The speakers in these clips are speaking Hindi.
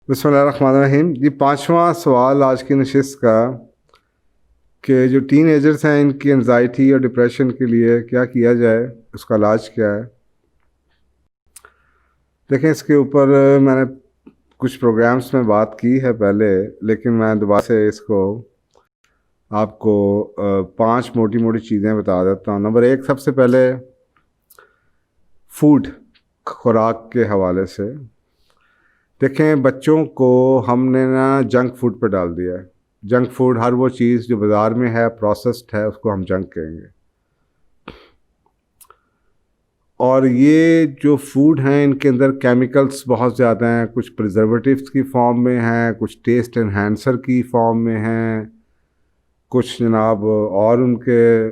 बिस्मिल्लाहिर्रहमानिर्रहीम। ये पांचवा सवाल आज की नशिस्त का कि जो टीन एजर्स हैं इनकी एनजाइटी और डिप्रेशन के लिए क्या किया जाए, उसका इलाज क्या है। देखें, इसके ऊपर मैंने कुछ प्रोग्राम्स में बात की है पहले, लेकिन मैं दोबारा से इसको आपको पांच मोटी मोटी चीज़ें बता देता हूँ। नंबर एक, सबसे पहले फूड, खुराक के हवाले से देखें, बच्चों को हमने ना जंक फूड पर डाल दिया है। जंक फूड, हर वो चीज़ जो बाज़ार में है, प्रोसेस्ड है, उसको हम जंक कहेंगे। और ये जो फूड हैं इनके अंदर केमिकल्स बहुत ज़्यादा हैं। कुछ प्रिजर्वेटिव्स की फॉर्म में हैं, कुछ टेस्ट एनहांसर की फॉर्म में हैं, कुछ जनाब और उनके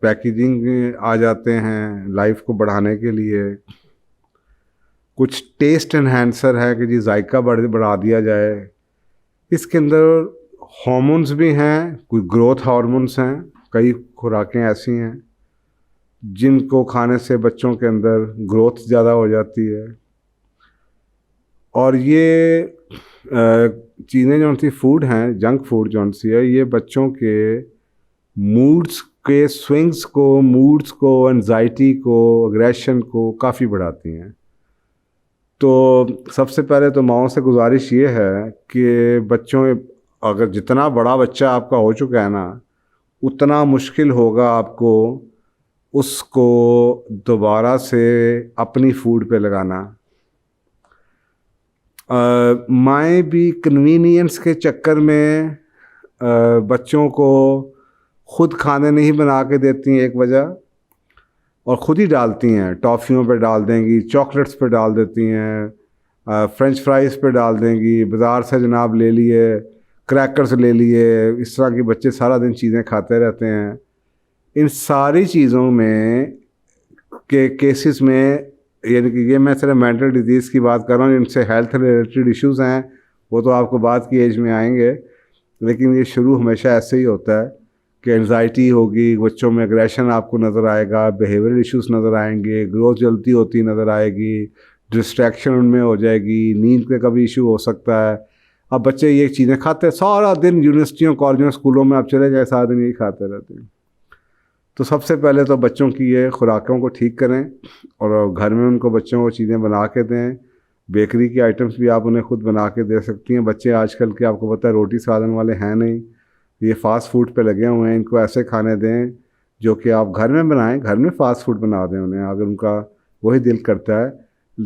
पैकेजिंग में आ जाते हैं लाइफ को बढ़ाने के लिए। कुछ टेस्ट एनहांसर है कि जी जायका बढ़ा दिया जाए। इसके अंदर हार्मोन्स भी हैं, कुछ ग्रोथ हार्मोन्स हैं। कई खुराकें ऐसी हैं जिनको खाने से बच्चों के अंदर ग्रोथ ज़्यादा हो जाती है। और ये चीज़ें जो सी फूड हैं, जंक फूड जो सी है, ये बच्चों के मूड्स के स्विंग्स को, मूड्स को, एनजाइटी को, अग्रेशन को काफ़ी बढ़ाती हैं। तो सबसे पहले तो माओं से गुजारिश ये है कि बच्चों, अगर जितना बड़ा बच्चा आपका हो चुका है ना, उतना मुश्किल होगा आपको उसको दोबारा से अपनी फूड पे लगाना। माएँ भी कन्वीनियंस के चक्कर में बच्चों को ख़ुद खाने नहीं बना के देती हैं, एक वजह, और ख़ुद ही डालती हैं। टॉफ़ियों पे डाल देंगी, चॉकलेट्स पे डाल देती हैं, फ्रेंच फ्राइज़ पे डाल देंगी, बाज़ार से जनाब ले लिए, क्रैकर्स ले लिए। इस तरह के बच्चे सारा दिन चीज़ें खाते रहते हैं। इन सारी चीज़ों में के केसेस में, यानी कि ये मैं सिर्फ मेंटल डिजीज़ की बात कर रहा हूँ, इनसे हेल्थ रिलेटेड इश्यूज़ हैं, वो तो आपको बाद की एज में आएंगे। लेकिन ये शुरू हमेशा ऐसे ही होता है कि एंजाइटी होगी, बच्चों में एग्रेशन आपको नज़र आएगा, बिहेवियरल इश्यूज़ नज़र आएंगे, ग्रोथ जल्दी होती नज़र आएगी, डिस्ट्रैक्शन उनमें हो जाएगी, नींद का कभी इशू हो सकता है। अब बच्चे ये चीज़ें खाते हैं सारा दिन, यूनिवर्सिटियों, कॉलेजों, स्कूलों में आप चले जाए, सारा दिन यही खाते रहते हैं। तो सबसे पहले तो बच्चों की ये खुराकों को ठीक करें और घर में उनको, बच्चों को चीज़ें बना के दें। बेकरी की आइटम्स भी आप उन्हें खुद बना के दे सकती हैं। बच्चे आजकल के, आपको पता है, रोटी सालन वाले हैं नहीं, ये फ़ास्ट फूड पे लगे हुए हैं। इनको ऐसे खाने दें जो कि आप घर में बनाएं, घर में फ़ास्ट फूड बना दें उन्हें, अगर उनका वही दिल करता है।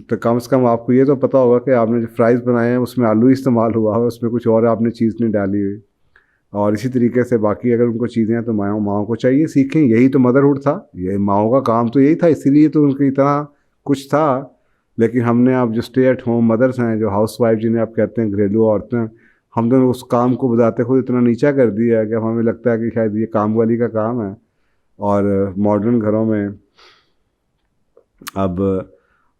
तो कम से कम आपको ये तो पता होगा कि आपने जो फ्राइज़ बनाए हैं उसमें आलू इस्तेमाल हुआ है, उसमें कुछ और आपने चीज़ नहीं डाली हुई। और इसी तरीके से बाकी अगर उनको चीज़ें हैं तो माओं को चाहिए सीखें। यही तो मदरहुड था, ये माओं का काम तो यही था, इसीलिए तो उनके इतना कुछ था। लेकिन हमने, अब जो स्टे एट होम मदर्स हैं, जो हाउस वाइफ जिन्हें आप कहते हैं, घरेलू औरतें, हमने उस काम को बताते खुद इतना नीचा कर दिया है कि हमें लगता है कि शायद ये काम वाली का काम है। और मॉडर्न घरों में अब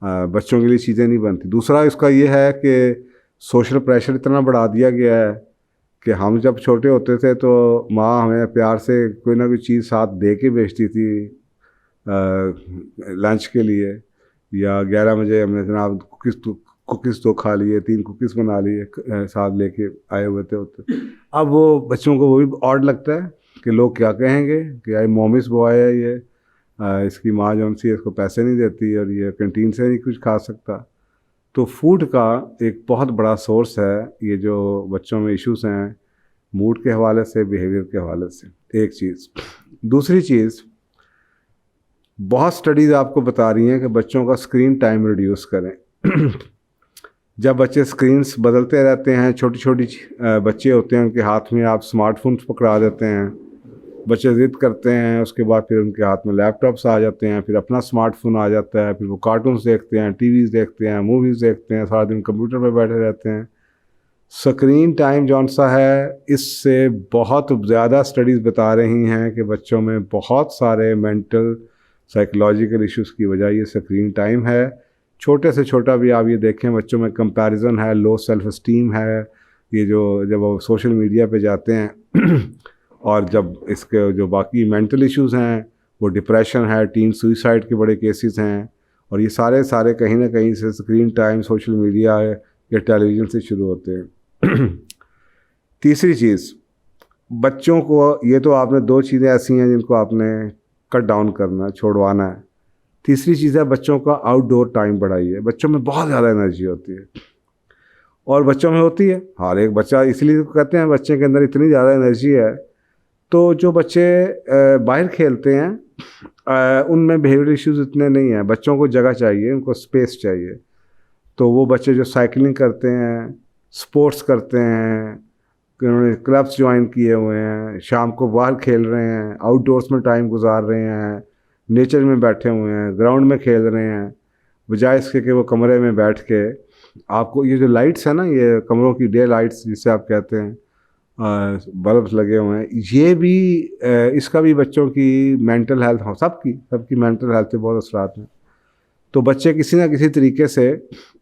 बच्चों के लिए चीज़ें नहीं बनती। दूसरा इसका ये है कि सोशल प्रेशर इतना बढ़ा दिया गया है कि हम जब छोटे होते थे तो माँ हमें प्यार से कोई ना कोई चीज़ साथ दे के भेजती थी लंच के लिए, या 11 बजे हमने जनाब कुकीज़ तो खा लिए, 3 कुकीज़ बना लिए, साथ लेके आए हुए थे होते। अब वो बच्चों को वो भी ऑड लगता है कि लोग क्या कहेंगे कि यार मोमिस बॉय है ये, इसकी माँ जो सी इसको पैसे नहीं देती और ये कैंटीन से नहीं कुछ खा सकता। तो फूड का एक बहुत बड़ा सोर्स है ये जो बच्चों में इश्यूज़ हैं, मूड के हवाले से, बिहेवियर के हवाले से, एक चीज़। दूसरी चीज़, बहुत स्टडीज़ आपको बता रही हैं कि बच्चों का स्क्रीन टाइम रिड्यूस करें। जब बच्चे स्क्रीन्स बदलते रहते हैं, छोटी छोटी बच्चे होते हैं, उनके हाथ में आप स्मार्टफोन्स पकड़ा देते हैं, बच्चे ज़िद करते हैं, उसके बाद फिर उनके हाथ में लैपटॉप्स आ जाते हैं, फिर अपना स्मार्टफोन आ जाता है, फिर वो कार्टून्स देखते हैं, टीवीज़ देखते हैं, मूवीज़ देखते हैं, सारा दिन कंप्यूटर पर बैठे रहते हैं। स्क्रीन टाइम जौन सा है, इससे बहुत ज़्यादा स्टडीज़ बता रही हैं कि बच्चों में बहुत सारे मेंटल, साइकोलॉजिकल इश्यूज़ की वजह ये स्क्रीन टाइम है। छोटे से छोटा भी आप ये देखें, बच्चों में कंपैरिजन है, लो सेल्फ इस्टीम है। ये जो जब वो सोशल मीडिया पे जाते हैं और जब इसके जो बाकी मेंटल इश्यूज़ हैं, वो डिप्रेशन है, टीन सुइसाइड के बड़े केसेस हैं। और ये सारे कहीं ना कहीं से स्क्रीन टाइम, सोशल मीडिया ये टेलीविज़न से शुरू होते हैं। तीसरी चीज़, बच्चों को, ये तो आपने दो चीज़ें ऐसी हैं जिनको आपने कट डाउन करना, छोड़वाना है। तीसरी चीज़ है बच्चों का आउटडोर टाइम बढ़ाइए। बच्चों में बहुत ज़्यादा एनर्जी होती है और बच्चों में होती है, हर एक बच्चा, इसलिए तो कहते हैं बच्चे के अंदर इतनी ज़्यादा एनर्जी है। तो जो बच्चे बाहर खेलते हैं उनमें बिहेवियर इश्यूज इतने नहीं हैं। बच्चों को जगह चाहिए, उनको स्पेस चाहिए। तो वो बच्चे जो साइकिलिंग करते हैं, स्पोर्ट्स करते हैं, उन्होंने क्लब्स ज्वाइन किए हुए हैं, शाम को बाहर खेल रहे हैं, आउटडोर्स में टाइम गुजार रहे हैं, नेचर में बैठे हुए हैं, ग्राउंड में खेल रहे हैं, बजाय इसके कि वो कमरे में बैठ के, आपको ये जो लाइट्स है ना, ये कमरों की डे लाइट्स जिसे आप कहते हैं, बल्ब लगे हुए हैं, ये भी इसका भी बच्चों की मेंटल हेल्थ, सबकी मेंटल हेल्थ पे बहुत असरात हैं। तो बच्चे किसी ना किसी तरीके से,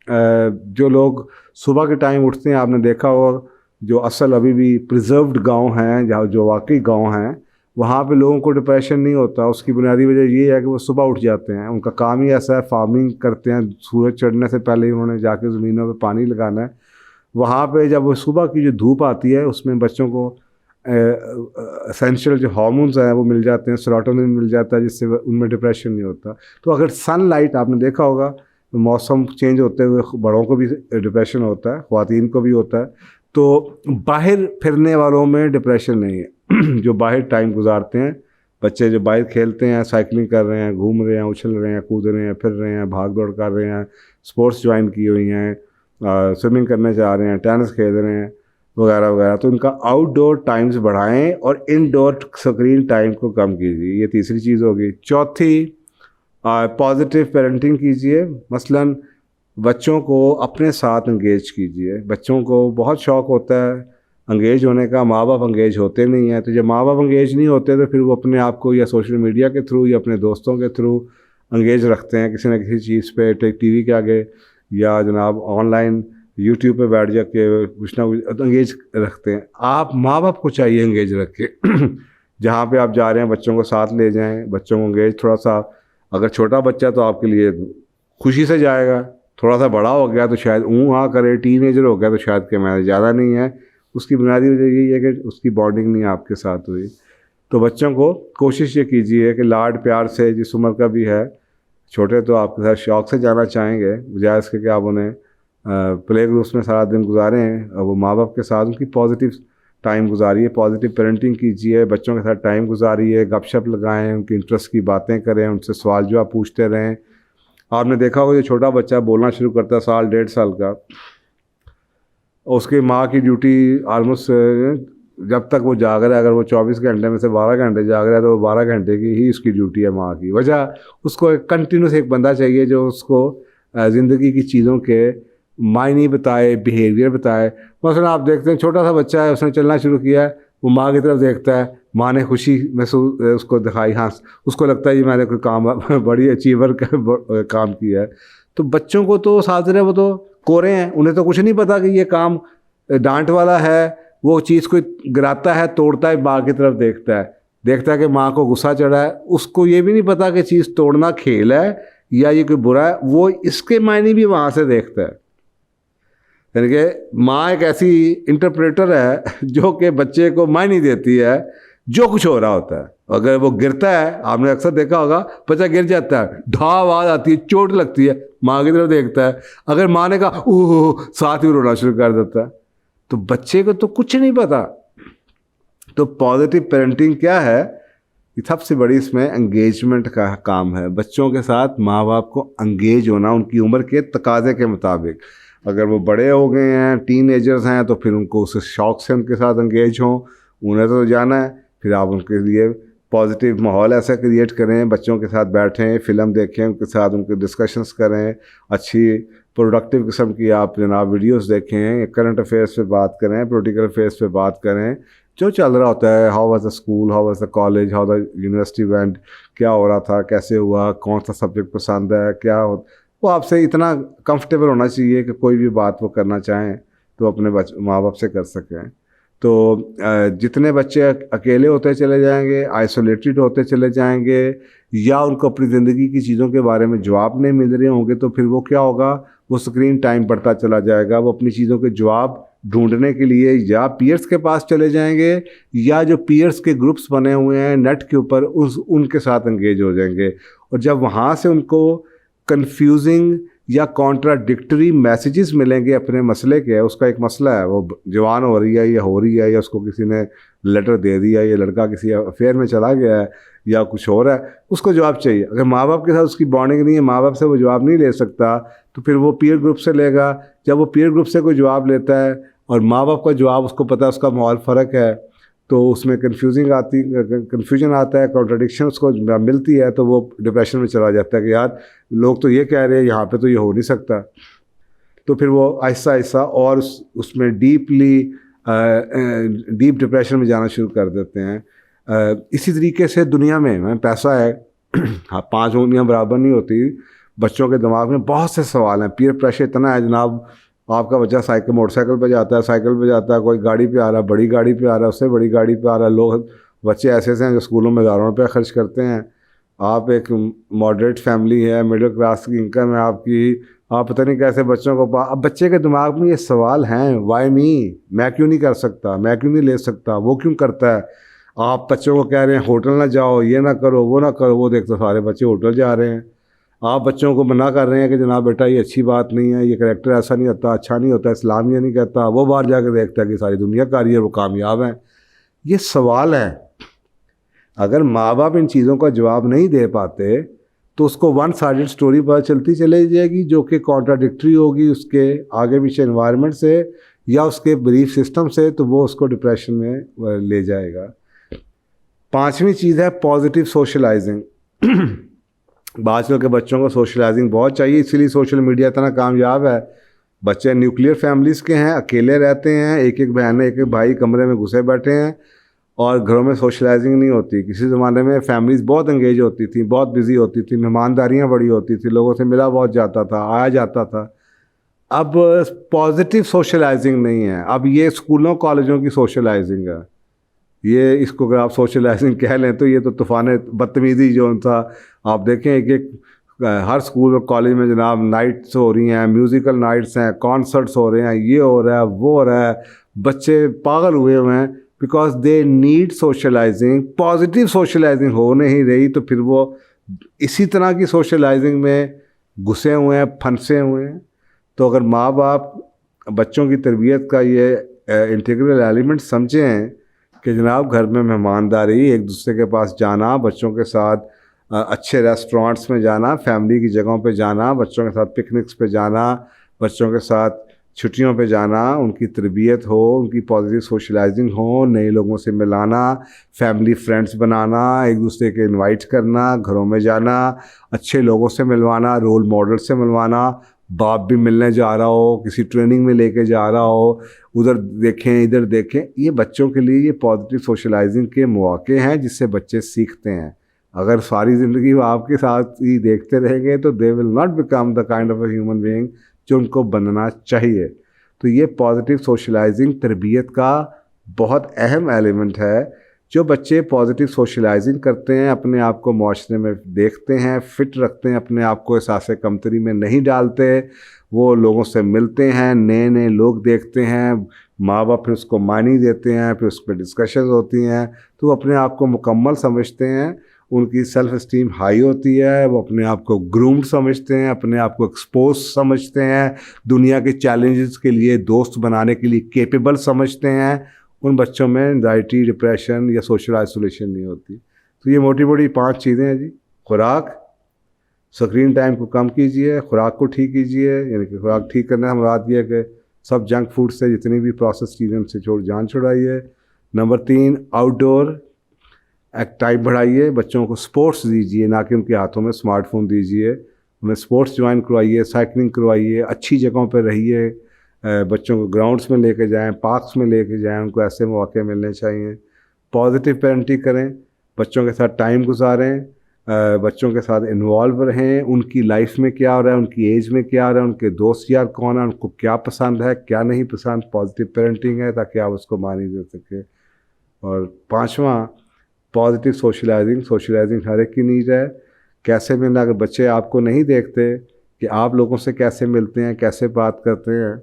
जो लोग सुबह के टाइम उठते हैं, आपने देखा होगा, जो असल अभी भी प्रिजर्व्ड गांव हैं, जहाँ जो वाकई गांव हैं, वहाँ पे लोगों को डिप्रेशन नहीं होता। उसकी बुनियादी वजह ये है कि वो सुबह उठ जाते हैं, उनका काम ही ऐसा है, फार्मिंग करते हैं, सूरज चढ़ने से पहले ही उन्होंने जाके ज़मीनों पे पानी लगाना है। वहाँ पे जब वो सुबह की जो धूप आती है, उसमें बच्चों को एसेंशियल जो हार्मोन्स हैं वो मिल जाते हैं, सेरोटोनिन मिल जाता है, जिससे उनमें डिप्रेशन नहीं होता। तो अगर सनलाइट, आपने देखा होगा, तो मौसम चेंज होते हुए बड़ों को भी डिप्रेशन होता है, ख्वातीन को भी होता है। तो बाहर फिरने वालों में डिप्रेशन नहीं है। जो बाहर टाइम गुजारते हैं, बच्चे जो बाहर खेलते हैं, साइकिलिंग कर रहे हैं, घूम रहे हैं, उछल रहे हैं, कूद रहे हैं, फिर रहे हैं, भाग दौड़ कर रहे हैं, स्पोर्ट्स ज्वाइन की हुई हैं, स्विमिंग करने जा रहे हैं, टेनिस खेल रहे हैं, वगैरह वगैरह, तो इनका आउटडोर टाइम्स बढ़ाएं और इनडोर स्क्रीन टाइम को कम कीजिए। ये तीसरी चीज़ होगी। चौथी, पॉजिटिव पेरेंटिंग कीजिए। मसलन बच्चों को अपने साथ इंगेज कीजिए। बच्चों को बहुत शौक़ होता है इंगेज होने का, माँ बाप इंगेज होते नहीं हैं। तो जब माँ बाप इंगेज नहीं होते तो फिर वो अपने आप को या सोशल मीडिया के थ्रू या अपने दोस्तों के थ्रू इंगेज रखते हैं किसी न किसी चीज़ पे, टीवी के आगे, या जनाब ऑनलाइन यूट्यूब पे बैठ जाके कुछ ना कुछ इंगेज रखते हैं। आप माँ बाप को चाहिए इंगेज रखे। जहाँ पे आप जा रहे हैं बच्चों को साथ ले जाएं, बच्चों को इंगेज थोड़ा सा, अगर छोटा बच्चा तो आपके लिए खुशी से जाएगा, थोड़ा सा बड़ा हो गया तो शायद हाँ करे, टीनेजर हो गया तो शायद कि मैं ज़्यादा नहीं है। उसकी बुनियादी वजह यही है कि उसकी बॉन्डिंग नहीं आपके साथ हुई। तो बच्चों को कोशिश ये कीजिए कि लाड प्यार से, जिस उम्र का भी है, छोटे तो आपके साथ शौक़ से जाना चाहेंगे, बजाय इसके कि आप उन्हें प्ले ग्रुप्स में सारा दिन गुजारें, वो माँ बाप के साथ उनकी पॉजिटिव टाइम गुजारिए, पॉजिटिव पेरेंटिंग कीजिए, बच्चों के साथ टाइम गुजारिए, गपशप लगाएं, उनकी इंटरेस्ट की बातें करें, उनसे सवाल जवाब पूछते रहें। आपने देखा होगा, जो छोटा बच्चा बोलना शुरू करता है साल 1.5 साल का, उसकी माँ की ड्यूटी ऑलमोस्ट जब तक वो जाग रहा है, अगर वो 24 घंटे में से 12 घंटे जाग रहा है तो वो 12 घंटे की ही उसकी ड्यूटी है माँ की। वजह, उसको एक कंटिन्यूस एक बंदा चाहिए जो उसको ज़िंदगी की चीज़ों के मायने बताए, बिहेवियर बताए। मसलन आप देखते हैं छोटा सा बच्चा है, उसने चलना शुरू किया है, वो माँ की तरफ देखता है, माँ ने खुशी महसूस उसको दिखाई, हाँ उसको लगता है ये मैंने कोई काम बड़ी अचीवर का काम किया है। तो बच्चों को तो साथ रहे, वो तो कोरे हैं, उन्हें तो कुछ नहीं पता कि ये काम डांट वाला है। वो चीज़ को गिराता है, तोड़ता है, माँ की तरफ देखता है कि माँ को गुस्सा चढ़ा है। उसको ये भी नहीं पता कि चीज़ तोड़ना खेल है या ये कोई बुरा है। वो इसके मायने भी वहाँ से देखता है। यानी कि माँ एक ऐसी इंटरप्रेटर है जो कि बच्चे को मायने देती है जो कुछ हो रहा होता है। अगर वो गिरता है, आपने अक्सर देखा होगा, बच्चा गिर जाता है, ढा आवाज़ आती है, चोट लगती है, माँ की तरफ देखता है। अगर माँ ने कहा ओह, साथ ही रोना शुरू कर देता है। तो बच्चे को तो कुछ नहीं पता। तो पॉजिटिव पेरेंटिंग क्या है? सबसे बड़ी इसमें एंगेजमेंट का काम है। बच्चों के साथ माँ बाप को एंगेज होना, उनकी उम्र के तकाजे के मुताबिक। अगर वो बड़े हो गए हैं, टीनेजर्स हैं, तो फिर उनको उस शौक़ से उनके साथ एंगेज हों, उन्हें तो जाना है। फिर आप उनके लिए पॉजिटिव माहौल ऐसा क्रिएट करें, बच्चों के साथ बैठें, फ़िल्म देखें, उनके साथ उनके डिस्कशंस करें, अच्छी प्रोडक्टिव किस्म की आप जनाब वीडियोस देखें, करंट अफेयर्स पे बात करें, पॉलिटिकल अफेयर्स पे बात करें, जो चल रहा होता है, how was the school, how was the college, how the university went, क्या हो रहा था, कैसे हुआ, कौन सा सब्जेक्ट पसंद है, क्या हो। वो आपसे इतना कंफर्टेबल होना चाहिए कि कोई भी बात वो करना चाहें तो अपने माँ बाप से कर सकें। तो जितने बच्चे अकेले होते चले जाएंगे, आइसोलेटेड होते चले जाएंगे, या उनको अपनी ज़िंदगी की चीज़ों के बारे में जवाब नहीं मिल रहे होंगे, तो फिर वो क्या होगा, वो स्क्रीन टाइम बढ़ता चला जाएगा। वो अपनी चीज़ों के जवाब ढूंढने के लिए या पीयर्स के पास चले जाएंगे, या जो पीयर्स के ग्रुप्स बने हुए हैं नेट के ऊपर उनके साथ एंगेज हो जाएंगे। और जब वहाँ से उनको कंफ्यूजिंग या कॉन्ट्राडिक्टरी मैसेजेस मिलेंगे अपने मसले के, उसका एक मसला है, वो जवान हो रही है या हो रही है, या उसको किसी ने लेटर दे दिया, या लड़का किसी अफेयर में चला गया है, या कुछ हो रहा है, उसको जवाब चाहिए। अगर माँ बाप के साथ उसकी बॉन्डिंग नहीं है, माँ बाप से वो जवाब नहीं ले सकता, तो फिर वो पीयर ग्रुप से लेगा। जब वो पीयर ग्रुप से कोई जवाब लेता है और माँ बाप का जवाब उसको पता है उसका माहौल फ़र्क है, तो उसमें कन्फ्यूजन आता है, कॉन्ट्रडिक्शन उसको मिलती है, तो वो डिप्रेशन में चला जाता है कि यार लोग तो ये कह रहे हैं, यहाँ पे तो ये हो नहीं सकता। तो फिर वो आहिस्ता आहिस्ता और उसमें डीप डिप्रेशन में जाना शुरू कर देते हैं। इसी तरीके से दुनिया में पैसा है, हाँ 5 उंगलियां बराबर नहीं होती। बच्चों के दिमाग में बहुत से सवाल हैं, पीयर प्रेशर इतना है जनाब, आपका बच्चा मोटरसाइकिल पे जाता है, साइकिल पे जाता है, कोई गाड़ी पे आ रहा है, बड़ी गाड़ी पे आ रहा है, उससे बड़ी गाड़ी पे आ रहा है। लोग बच्चे ऐसे हैं जो स्कूलों में हज़ारों रुपये खर्च करते हैं। आप एक मॉडरेट फैमिली है, मिडिल क्लास की इनकम है आपकी, आप पता नहीं कैसे बच्चों को अब बच्चे के दिमाग में ये सवाल हैं, वाई मी, मैं क्यों नहीं कर सकता, मैं क्यों नहीं ले सकता, वो क्यों करता है। आप बच्चों को कह रहे हैं होटल ना जाओ, ये ना करो, वो ना करो, वो देखते सारे बच्चे होटल जा रहे हैं। आप बच्चों को मना कर रहे हैं कि जनाब बेटा ये अच्छी बात नहीं है, ये करैक्टर ऐसा नहीं होता, अच्छा नहीं होता, इस्लाम ये नहीं कहता। वो बाहर जाकर देखता है कि सारी दुनिया का रही है, वो कामयाब है। ये सवाल है। अगर माँ बाप इन चीज़ों का जवाब नहीं दे पाते तो उसको वन साइडेड स्टोरी पता चलती चली जाएगी, जो कि कॉन्ट्राडिक्टरी होगी उसके आगे पीछे एनवायरनमेंट से या उसके बिलीफ सिस्टम से, तो वो उसको डिप्रेशन में ले जाएगा। 5वीं चीज़ है पॉजिटिव सोशलाइजिंग। आजकल के बच्चों को सोशलाइजिंग बहुत चाहिए, इसीलिए सोशल मीडिया इतना कामयाब है। बच्चे न्यूक्लियर फैमिलीज़ के हैं, अकेले रहते हैं, एक एक बहन एक एक भाई कमरे में घुसे बैठे हैं, और घरों में सोशलाइजिंग नहीं होती। किसी ज़माने में फैमिलीज़ बहुत एंगेज होती थी, बहुत बिजी होती थी, मेहमानदारियाँ बड़ी होती थी, लोगों से मिला बहुत जाता था, आया जाता था। अब पॉजिटिव सोशलाइजिंग नहीं है, अब ये स्कूलों कॉलेजों की सोशलाइजिंग है। ये इसको अगर आप सोशलाइजिंग कह लें तो ये तो तूफ़ान बदतमीज़ी जो उनका आप देखें, एक हर स्कूल और कॉलेज में जनाब नाइट्स हो रही हैं, म्यूज़िकल नाइट्स हैं, कॉन्सर्ट्स हो रहे हैं, ये हो रहा है, वो हो रहा है। बच्चे पागल हुए हुए हैं because they need socializing. Positive socializing हो नहीं रही, तो फिर वो इसी तरह की सोशलाइजिंग में घुसे हुए हैं, फंसे हुए हैं। तो अगर माँ बाप बच्चों की तरबियत का ये इंटीग्रल एलिमेंट समझें कि जनाब घर में मेहमानदारी, एक दूसरे के पास जाना, बच्चों के साथ अच्छे रेस्टोरेंट्स में जाना, फैमिली की जगहों पे जाना, बच्चों के साथ पिकनिक्स पे जाना, बच्चों के साथ छुट्टियों पे जाना, उनकी तरबियत हो, उनकी पॉजिटिव सोशलाइजिंग हो, नए लोगों से मिलाना, फैमिली फ्रेंड्स बनाना, एक दूसरे के इनवाइट करना, घरों में जाना, अच्छे लोगों से मिलवाना, रोल मॉडल से मिलवाना। बाप भी मिलने जा रहा हो, किसी ट्रेनिंग में लेके जा रहा हो, उधर देखें इधर देखें, ये बच्चों के लिए ये पॉजिटिव सोशलाइजिंग के मौके हैं जिससे बच्चे सीखते हैं। अगर सारी ज़िंदगी वो आपके साथ ही देखते रहेंगे तो they will not become the kind of a human being जो उनको बनना चाहिए। तो ये पॉजिटिव सोशलाइजिंग तरबियत का बहुत अहम एलिमेंट है। जो बच्चे पॉजिटिव सोशलाइजिंग करते हैं, अपने आप को माशरे में देखते हैं, फिट रखते हैं, अपने आप को एहसास कमतरी में नहीं डालते, वो लोगों से मिलते हैं, नए नए लोग देखते हैं, माँ बाप फिर उसको मानी देते हैं, फिर उस पर डिस्कशन होती हैं, तो वो अपने आप को मुकम्मल समझते हैं, उनकी सेल्फ़ इस्टीम हाई होती है, वो अपने आप को ग्रूम्ड समझते हैं, अपने आप को एक्सपोज समझते हैं, दुनिया के चैलेंजेस के लिए दोस्त बनाने के लिए केपेबल समझते हैं। उन बच्चों में एंजाइटी, डिप्रेशन या सोशल आइसोलेशन नहीं होती। तो ये मोटी मोटी 5 चीज़ें हैं जी। खुराक, स्क्रीन टाइम को कम कीजिए, खुराक को ठीक कीजिए, यानी कि खुराक ठीक करना है मुराद ये है कि सब जंक फूड से जितनी भी प्रोसेस चीज़ें उनसे जान छुड़ाइए। नंबर 3, आउटडोर टाइम बढ़ाइए, बच्चों को स्पोर्ट्स दीजिए, ना कि उनके हाथों में स्मार्टफोन दीजिए। उन्हें स्पोर्ट्स ज्वाइन करवाइए, साइकिलिंग करवाइए, अच्छी जगहों पर रहिए, बच्चों को ग्राउंड्स में लेके जाएं, पार्क्स में लेके जाएं, उनको ऐसे मौके मिलने चाहिए। पॉजिटिव पेरेंटिंग करें, बच्चों के साथ टाइम गुजारें, बच्चों के साथ इन्वॉल्व रहें, उनकी लाइफ में क्या हो रहा है, उनकी एज में क्या हो रहा है, उनके दोस्त यार कौन है, उनको क्या पसंद है क्या नहीं पसंद, पॉजिटिव पेरेंटिंग है ताकि आप उसको मानी दे सके। और पांचवा, पॉजिटिव सोशलाइजिंग। सोशलाइजिंग हर एक की नीड है। कैसे मिलना, अगर बच्चे आपको नहीं देखते कि आप लोगों से कैसे मिलते हैं, कैसे बात करते हैं,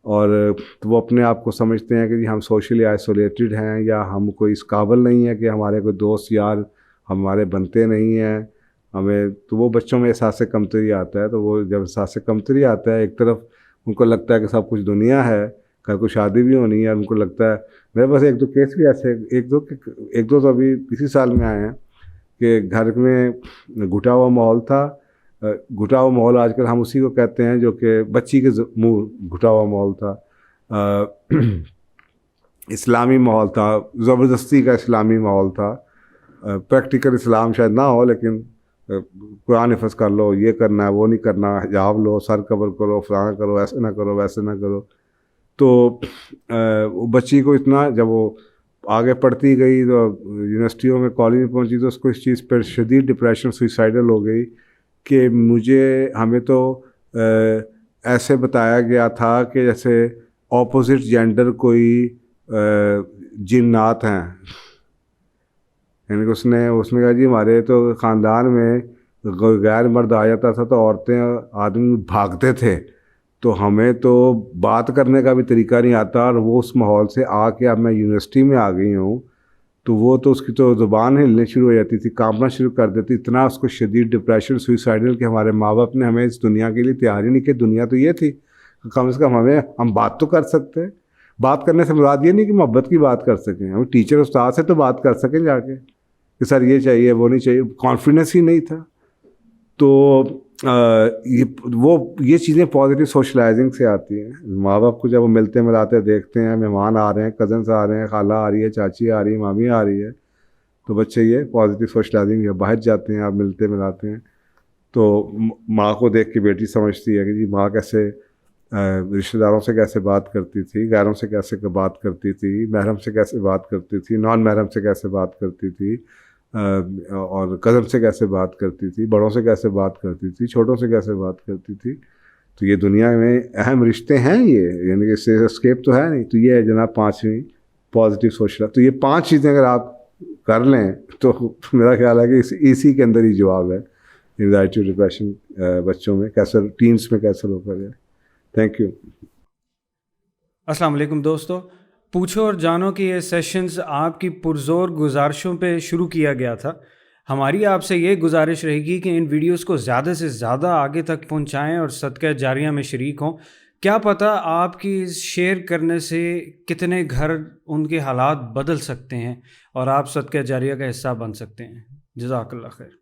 और तो वो अपने आप को समझते हैं कि जी हम सोशली आइसोलेटेड हैं या हम कोई इस काबिल नहीं है कि हमारे कोई दोस्त यार हमारे बनते नहीं हैं हमें, तो वो बच्चों में एहसास कमतरी आता है। तो वो जब एहसास कमतरी आता है, एक तरफ उनको लगता है कि सब कुछ दुनिया है, कल को शादी भी होनी है, और उनको लगता है, मेरे पास एक दो केस भी ऐसे, एक दो तो अभी इसी साल में आए हैं कि घर में घुटा हुआ माहौल था। घुटा हुआ माहौल आजकल हम उसी को कहते हैं जो कि बच्ची के मुंह घुटा हुआ माहौल था। इस्लामी माहौल था, ज़बरदस्ती का इस्लामी माहौल था। प्रैक्टिकल इस्लाम शायद ना हो, लेकिन कुरान हिफ़्ज़ कर लो, ये करना है वो नहीं करना, हिजाब लो, सर कवर करो, फलाना करो, ऐसे ना करो वैसे ना करो। तो वो बच्ची को इतना, जब वो आगे पढ़ती गई तो यूनिवर्सिटियों में, कॉलेज में पहुंची, तो उसको इस चीज़ पर शदीद डिप्रेशन, सुइसाइडल हो गई कि हमें तो ऐसे बताया गया था कि जैसे ऑपोजिट जेंडर कोई जिन्नात हैं। यानी कि उसने उसने कहा जी हमारे तो ख़ानदान में गैर मर्द आ जाता था तो औरतें आदमी भागते थे, तो हमें तो बात करने का भी तरीका नहीं आता। और वो उस माहौल से आके अब मैं यूनिवर्सिटी में आ गई हूँ, तो वो तो उसकी तो ज़ुबान हिलने शुरू हो जाती थी, कांपना शुरू कर देती, इतना उसको शदीद डिप्रेशन, सुइसाइडल कि हमारे माँ बाप ने हमें इस दुनिया के लिए तैयार ही नहीं की। दुनिया तो ये थी कम से कम हम बात तो कर सकते हैं। बात करने से मुराद ये नहीं कि मोहब्बत की बात कर सकें, हम टीचर उस्ताद से तो बात कर सकें जाके कि सर ये चाहिए वो नहीं चाहिए। कॉन्फिडेंस ही नहीं था। तो ये चीज़ें पॉजिटिव सोशलाइजिंग से आती हैं। माँ बाप को जब वो मिलते मिलाते देखते हैं, मेहमान आ रहे हैं, कज़न्स आ रहे हैं, खाला आ रही है, चाची आ रही है, मामी आ रही है, तो बच्चे ये पॉजिटिव सोशलाइजिंग है। बाहर जाते हैं, आप मिलते मिलाते हैं, तो माँ को देख के बेटी समझती है कि जी माँ कैसे रिश्तेदारों से कैसे बात करती थी, गैरों से कैसे बात करती थी, महरम से कैसे बात करती थी, नॉन महरम से कैसे बात करती थी, और कज़न से कैसे बात करती थी, बड़ों से कैसे बात करती थी, छोटों से कैसे बात करती थी। तो ये दुनिया में अहम रिश्ते हैं ये, यानी कि इससे एस्केप तो है नहीं। तो ये है जनाब पांचवी, पॉजिटिव सोशल। तो ये 5 चीज़ें अगर आप कर लें तो मेरा ख्याल है कि इसी के अंदर ही जवाब है एंग्जाइटी डिप्रेशन बच्चों में कैसे, टीन्स में कैसे रोका जाए। Thank you. अस्सलाम वालेकुम दोस्तों, पूछो और जानो कि ये सेशंस आपकी पुरज़ोर गुजारिशों पे शुरू किया गया था। हमारी आपसे ये गुजारिश रहेगी कि इन वीडियोस को ज़्यादा से ज़्यादा आगे तक पहुंचाएं और सदका जारिया में शरीक हों। क्या पता आपकी शेयर करने से कितने घर, उनके हालात बदल सकते हैं और आप सदका जारिया का हिस्सा बन सकते हैं। जज़ाकल्लाह खैर।